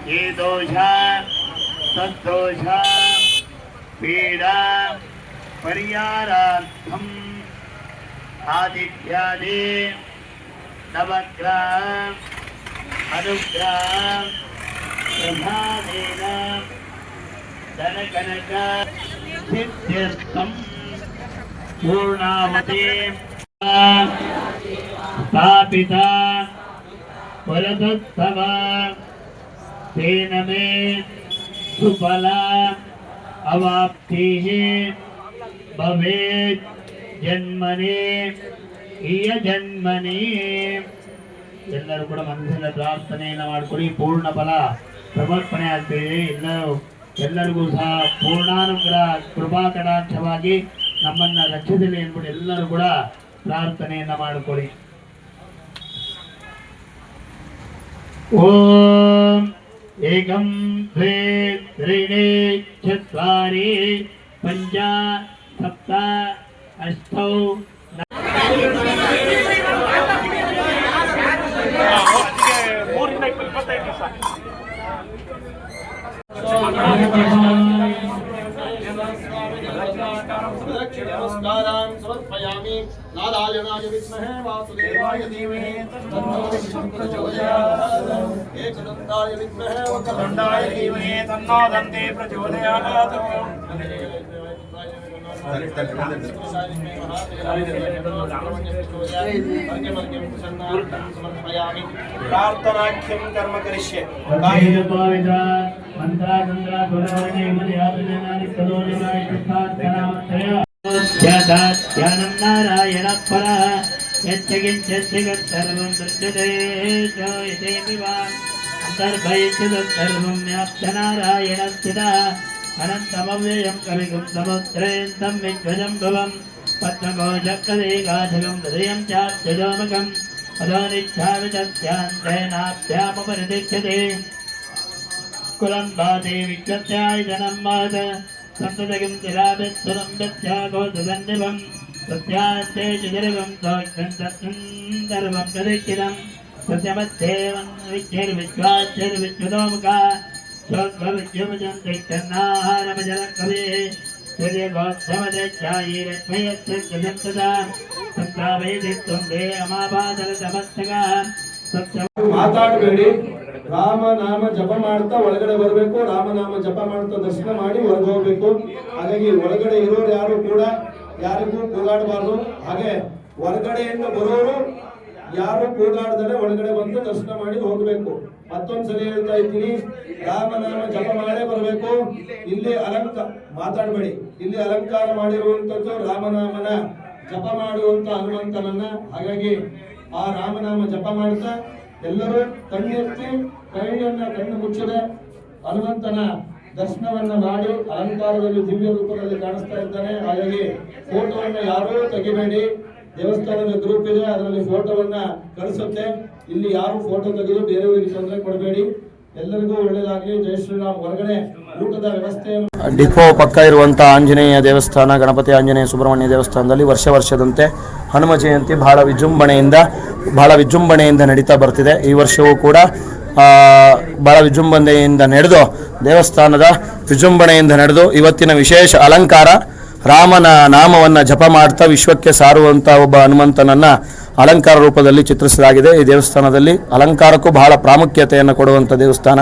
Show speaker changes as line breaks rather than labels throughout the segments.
ये दोषा तद्दोषा पीडा परिहारार्थम् आदित्यादि नवग्रह अनुग्रह प्रभावेन धनकनक सिद्ध्यर्थम् पूर्णावती स्थापिता फलदत्तव तेन मे सुफला अवाप्तिः भवेत् जन्मने इय जन्मने ಎಲ್ಲರೂ ಕೂಡ ಮನಸ್ಸಿನ ಪ್ರಾರ್ಥನೆಯನ್ನು ಮಾಡಿಕೊಳ್ಳಿ. ಪೂರ್ಣ ಫಲ ಸಮರ್ಪಣೆ ಆಗ್ತಿದೆ. ಎಲ್ಲರಿಗೂ ಸಹ ಪೂರ್ಣಾನುಗ್ರಹ ಕೃಪಾ ಕಟಾಕ್ಷವಾಗಿ ನಮ್ಮನ್ನ ರಕ್ಷಿಸಲಿ ಎಂಬುದು ಎಲ್ಲರೂ ಕೂಡ ಪ್ರಾರ್ಥನೆಯನ್ನ ಮಾಡಿಕೊಳ್ಳಿ. ಓಂ ಏಕಂ ದ್ವೇ ತ್ರೀಣಿ ಚತ್ವಾರಿ ಪಂಚ ಸಪ್ತ ಅಷ್ಟೌ
नमस्कारान् समर्पयामि. नारायणाय विद्महे वासुदेवाय धीमहि तन्नो प्रचोदयात्. एकदन्ताय विद्महे वक्रतुण्डाय धीमहि तन्नो दन्ती प्रचोदयात्. प्रार्थनाख्यं कर्म करिष्ये.
ध्यानं नारायण परा यच्चकिञ्चित् सर्वं दृश्यते चोयते अन्तर्भयितुं सर्वं व्याप्त नारायण स्थिता अनन्तमव्ययं कविगुं समुद्रेन्दं विश्वजं भवं पद्मकोशकदेकाशकं हृदयं चात्यजोमकं पदोनिच्छावितस्यान्तेनाभ्यामुपरिदीक्षते कुलं बाधे विश्वस्यायतनं महत् सप्तदगिं तिलाभित्सुरं गच्छागोदसन्निभं सत्यान्ते चिदर्गं सौक्ष्मं सर्वं प्रदीक्षितं सत्यमध्येवं विश्वाच्चर्विश्वतोमुखा शोद्भविद्युमजन्तिक्षन्नाहारमजलकवे सूर्यगोत्समदच्छायीरत्मयच्छन्तदा सत्तावेदित्वं दे अमापादलतमस्तका
ಮಾತಾಡಬೇಡಿ. ರಾಮನಾಮ ಜಪ ಮಾಡ್ತಾ ಒಳಗಡೆ ಬರಬೇಕು. ರಾಮನಾಮ ಜಪ ಮಾಡ್ತಾ ದರ್ಶನ ಮಾಡಿ ಹೊರಗೆ ಹೋಗ್ಬೇಕು. ಹಾಗಾಗಿ ಒಳಗಡೆ ಇರೋರು ಯಾರು ಕೂಡ ಯಾರಿಗೂ ಕೂಗಾಡಬಾರ್ದು. ಹಾಗೆ ಹೊರಗಡೆಯಿಂದ ಬರೋರು ಯಾರು ಕೂಗಾಡದಲ್ಲೇ ಒಳಗಡೆ ಬಂದು ದರ್ಶನ ಮಾಡಿ ಹೋಗ್ಬೇಕು. ಮತ್ತೊಂದ್ಸಲಿ ಹೇಳ್ತಾ ಇದ್ದೀನಿ, ರಾಮನಾಮ ಜಪ ಮಾಡೇ ಬರಬೇಕು. ಇಲ್ಲಿ ಮಾತಾಡಬೇಡಿ. ಇಲ್ಲಿ ಅಲಂಕಾರ ಮಾಡಿರುವಂತದ್ದು ರಾಮನಾಮನ ಜಪ ಮಾಡುವಂತ ಹನುಮಂತನನ್ನ. ಹಾಗಾಗಿ ಆ ರಾಮನಾಮ ಜಪ ಮಾಡ್ತಾ ಎಲ್ಲರೂ ಕಣ್ಣೆತ್ತಿ ಕಣ್ಣು ಮುಚ್ಚದೆ ಹನುಮಂತನ ದರ್ಶನವನ್ನ ಮಾಡಿ ಅಲಂಕಾರದಲ್ಲಿ ದಿವ್ಯ ರೂಪದಲ್ಲಿ ಕಾಣಿಸ್ತಾ ಇದ್ದಾನೆ. ಹಾಗಾಗಿ ಫೋಟೋವನ್ನ ಯಾರೂ ತೆಗಿಬೇಡಿ. ದೇವಸ್ಥಾನದ ಗ್ರೂಪ್ ಇದೆ, ಅದರಲ್ಲಿ ಫೋಟೋವನ್ನ ಕಳಿಸುತ್ತೆ. ಇಲ್ಲಿ ಯಾರು ಫೋಟೋ ತೆಗೆದು ಬೇರೆಯವರಿಗೆ ತೊಂದರೆ ಕೊಡಬೇಡಿ. ಎಲ್ಲರಿಗೂ ಒಳ್ಳೆಯದಾಗಲಿ. ಜೈ ಶ್ರೀರಾಮ್. ಹೊರಗಡೆ ಊಟದ ವ್ಯವಸ್ಥೆಯನ್ನು
ಡಿಪೋ ಪಕ್ಕ ಇರುವಂಥ ಆಂಜನೇಯ ದೇವಸ್ಥಾನ, ಗಣಪತಿ ಆಂಜನೇಯ ಸುಬ್ರಹ್ಮಣ್ಯ ದೇವಸ್ಥಾನದಲ್ಲಿ ವರ್ಷದಂತೆ ಹನುಮ ಜಯಂತಿ ಬಹಳ ವಿಜೃಂಭಣೆಯಿಂದ ನಡೀತಾ ಬರ್ತಿದೆ. ಈ ವರ್ಷವೂ ಕೂಡ ಬಹಳ ವಿಜೃಂಭಣೆಯಿಂದ ನಡೆದು ದೇವಸ್ಥಾನದ ವಿಜೃಂಭಣೆಯಿಂದ ನಡೆದು ಇವತ್ತಿನ ವಿಶೇಷ ಅಲಂಕಾರ ರಾಮನ ನಾಮವನ್ನು ಜಪ ಮಾಡ್ತಾ ವಿಶ್ವಕ್ಕೆ ಸಾರುವಂಥ ಒಬ್ಬ ಹನುಮಂತನನ್ನು ಅಲಂಕಾರ ರೂಪದಲ್ಲಿ ಚಿತ್ರಿಸಲಾಗಿದೆ. ಈ ದೇವಸ್ಥಾನದಲ್ಲಿ ಅಲಂಕಾರಕ್ಕೂ ಬಹಳ ಪ್ರಾಮುಖ್ಯತೆಯನ್ನು ಕೊಡುವಂಥ ದೇವಸ್ಥಾನ.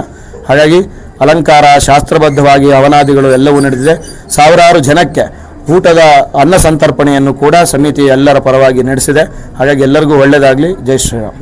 ಹಾಗಾಗಿ ಅಲಂಕಾರ ಶಾಸ್ತ್ರಬದ್ಧವಾಗಿ ಅವನಾದಿಗಳು ಎಲ್ಲವೂ ನಡೆದಿದೆ. ಸಾವಿರಾರು ಜನಕ್ಕೆ ಊಟದ ಅನ್ನ ಸಂತರ್ಪಣೆಯನ್ನು ಕೂಡ ಸಮಿತಿ ಎಲ್ಲರ ಪರವಾಗಿ ನಡೆಸಿದೆ. ಹಾಗಾಗಿ ಎಲ್ಲರಿಗೂ ಒಳ್ಳೆಯದಾಗಲಿ. ಜೈ ಶ್ರೀರಾಮ್.